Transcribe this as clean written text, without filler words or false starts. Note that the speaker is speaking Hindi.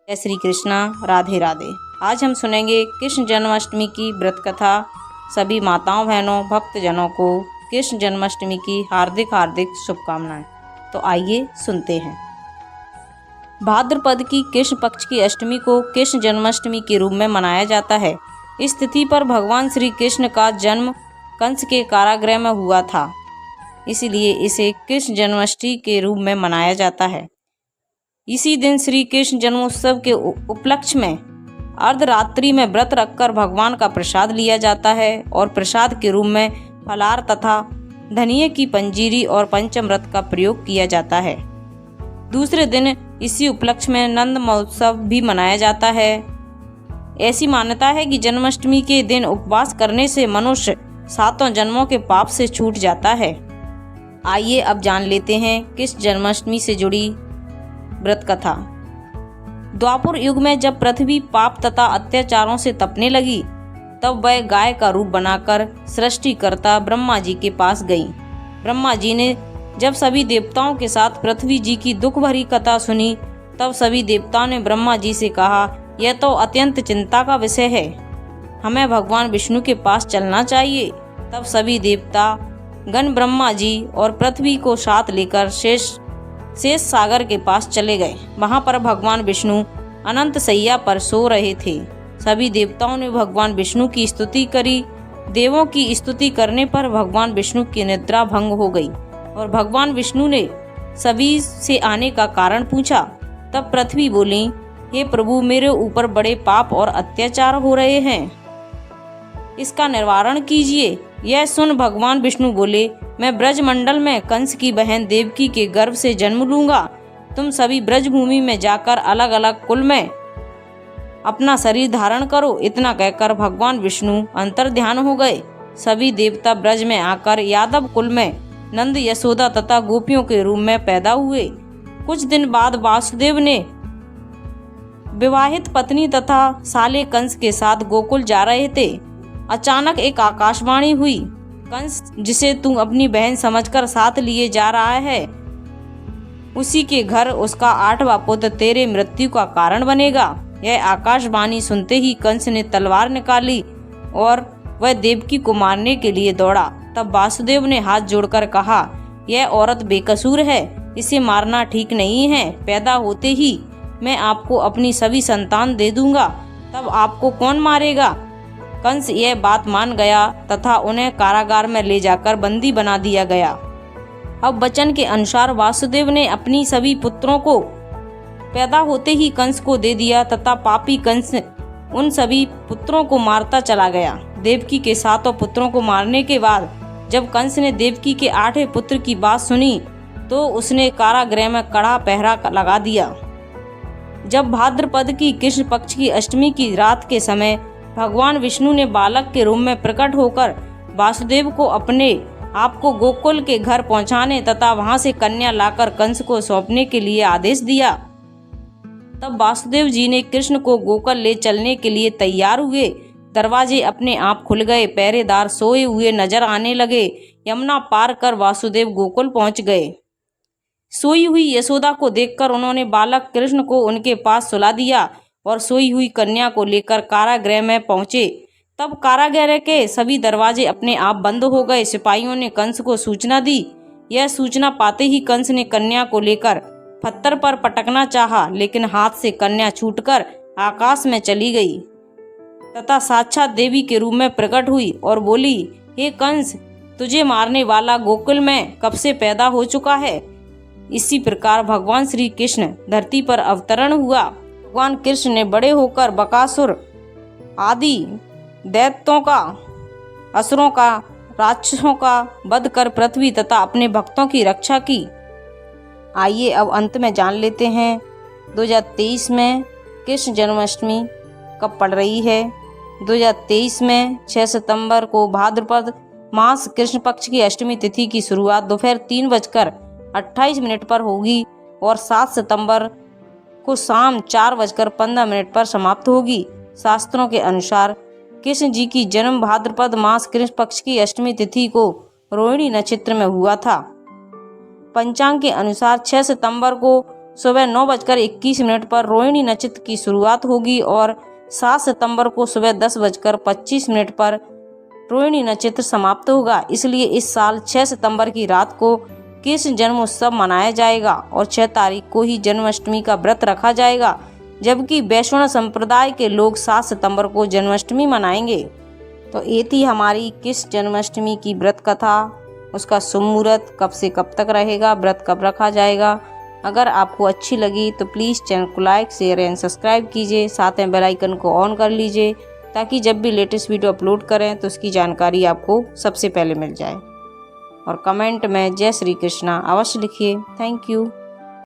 जय श्री कृष्णा। राधे राधे। आज हम सुनेंगे कृष्ण जन्माष्टमी की व्रत कथा। सभी माताओं बहनों भक्तजनों को कृष्ण जन्माष्टमी की हार्दिक हार्दिक शुभकामनाएं। तो आइए सुनते हैं। भाद्रपद की कृष्ण पक्ष की अष्टमी को कृष्ण जन्माष्टमी के रूप में मनाया जाता है। इस तिथि पर भगवान श्री कृष्ण का जन्म कंस के कारागृह में हुआ था, इसलिए इसे कृष्ण जन्माष्टमी के रूप में मनाया जाता है। इसी दिन श्री कृष्ण जन्मोत्सव के उपलक्ष्य में अर्धरात्रि में व्रत रखकर भगवान का प्रसाद लिया जाता है और प्रसाद के रूप में फलाहार तथा धनिये की पंजीरी और पंचामृत का प्रयोग किया जाता है। दूसरे दिन इसी उपलक्ष्य में नंद महोत्सव भी मनाया जाता है। ऐसी मान्यता है कि जन्माष्टमी के दिन उपवास करने से मनुष्य 7 जन्मों के पाप से छूट जाता है। आइए अब जान लेते हैं किस जन्माष्टमी से जुड़ी व्रत कथा। द्वापर युग में जब पृथ्वी पाप तथा अत्याचारों से तपने लगी, तब वह गाय का रूप बनाकर सृष्टिकर्ता ब्रह्मा जी के पास गई। ब्रह्मा जी ने जब सभी देवताओं के साथ पृथ्वी जी की दुख भरी कथा सुनी, तब सभी देवताओं ने ब्रह्मा जी से कहा, यह तो अत्यंत चिंता का विषय है, हमें भगवान विष्णु के पास चलना चाहिए। तब सभी देवता गण ब्रह्मा जी और पृथ्वी को साथ लेकर शेष सागर के पास चले गए। वहां पर भगवान विष्णु अनंत सैया पर सो रहे थे। सभी देवताओं ने भगवान विष्णु की स्तुति करी। देवों की स्तुति करने पर भगवान विष्णु की निद्रा भंग हो गई और भगवान विष्णु ने सभी से आने का कारण पूछा। तब पृथ्वी बोली, हे प्रभु, मेरे ऊपर बड़े पाप और अत्याचार हो रहे हैं, इसका निवारण कीजिए। यह सुन भगवान विष्णु बोले, मैं ब्रजमंडल में कंस की बहन देवकी के गर्भ से जन्म लूंगा। तुम सभी ब्रजभूमि में जाकर अलग अलग कुल में अपना शरीर धारण करो। इतना कहकर भगवान विष्णु अंतर्ध्यान हो गए। सभी देवता ब्रज में आकर यादव कुल में नंद, यशोदा तथा गोपियों के रूप में पैदा हुए। कुछ दिन बाद वासुदेव ने विवाहित पत्नी तथा साले कंस के साथ गोकुल जा रहे थे। अचानक एक आकाशवाणी हुई, कंस जिसे तू अपनी बहन समझकर साथ लिए जा रहा है, उसी के घर उसका 8वां पुत्र तेरे मृत्यु का कारण बनेगा। यह आकाशवाणी सुनते ही कंस ने तलवार निकाली और वह देवकी को मारने के लिए दौड़ा। तब वासुदेव ने हाथ जोड़कर कहा, यह औरत बेकसूर है, इसे मारना ठीक नहीं है। पैदा होते ही मैं आपको अपनी सभी संतान दे दूंगा, तब आपको कौन मारेगा। कंस यह बात मान गया तथा उन्हें कारागार में ले जाकर बंदी बना दिया गया। अब वचन के अनुसार वासुदेव ने अपनी सभी पुत्रों को पैदा होते ही कंस को दे दिया तथा पापी कंस उन सभी पुत्रों को मारता चला गया। देवकी के 7 पुत्रों को मारने के बाद जब कंस ने देवकी के 8वें पुत्र की बात सुनी, तो उसने कारागृह में कड़ा पहरा लगा दिया। जब भाद्रपद की कृष्ण पक्ष की अष्टमी की रात के समय भगवान विष्णु ने बालक के रूप में प्रकट होकर वासुदेव को अपने आप को गोकुल के घर पहुंचाने तथा वहां से कन्या लाकर कंस को सौंपने के लिए आदेश दिया। तब वासुदेव जी ने कृष्ण को गोकुल ले चलने के लिए तैयार हुए। दरवाजे अपने आप खुल गए, पहरेदार सोए हुए नजर आने लगे। यमुना पार कर वासुदेव गोकुल पहुंच गए। सोई हुई यशोदा को देखकर उन्होंने बालक कृष्ण को उनके पास सुला दिया और सोई हुई कन्या को लेकर कारागृह में पहुंचे। तब कारागृह के सभी दरवाजे अपने आप बंद हो गए। सिपाहियों ने कंस को सूचना दी। यह सूचना पाते ही कंस ने कन्या को लेकर पत्थर पर पटकना चाहा, लेकिन हाथ से कन्या छूटकर आकाश में चली गई तथा साक्षात देवी के रूप में प्रकट हुई और बोली, हे कंस, तुझे मारने वाला गोकुल में कब से पैदा हो चुका है। इसी प्रकार भगवान श्री कृष्ण धरती पर अवतरण हुआ। भगवान कृष्ण ने बड़े होकर बकासुर आदि दैत्यों का, असुरों का, राक्षसों का वध कर पृथ्वी तथा अपने भक्तों की रक्षा की। आइए अब अंत में जान लेते हैं 2023 में कृष्ण जन्माष्टमी कब पड़ रही है। 2023 में 6 सितंबर को भाद्रपद मास कृष्ण पक्ष की अष्टमी तिथि की शुरुआत दोपहर 3:28 पर होगी और 7 सितंबर को शाम 4:15 पर समाप्त होगी। शास्त्रों के अनुसार कृष्ण जी की जन्म भाद्रपद मास कृष्ण पक्ष की अष्टमी तिथि को रोहिणी नक्षत्र में हुआ था। पंचांग के अनुसार 6 सितंबर को सुबह 9:21 पर रोहिणी नक्षत्र की शुरुआत होगी और 7 सितंबर को सुबह 10:25 पर रोहिणी नक्षत्र समाप्त होगा। इसलिए इस साल 6 सितंबर की रात को कृष्ण जन्मोत्सव मनाया जाएगा और 6 तारीख को ही जन्माष्टमी का व्रत रखा जाएगा, जबकि वैष्णव संप्रदाय के लोग 7 सितंबर को जन्माष्टमी मनाएंगे। तो ये थी हमारी कृष्ण जन्माष्टमी की व्रत कथा, उसका शुभ मुहूर्त कब से कब तक रहेगा, व्रत कब रखा जाएगा। अगर आपको अच्छी लगी तो प्लीज़ चैनल को लाइक, शेयर एंड सब्सक्राइब कीजिए, साथ में बेल आइकन को ऑन कर लीजिए ताकि जब भी लेटेस्ट वीडियो अपलोड करें तो उसकी जानकारी आपको सबसे पहले मिल जाए। और कमेंट में जय श्री कृष्णा अवश्य लिखिए। Thank you.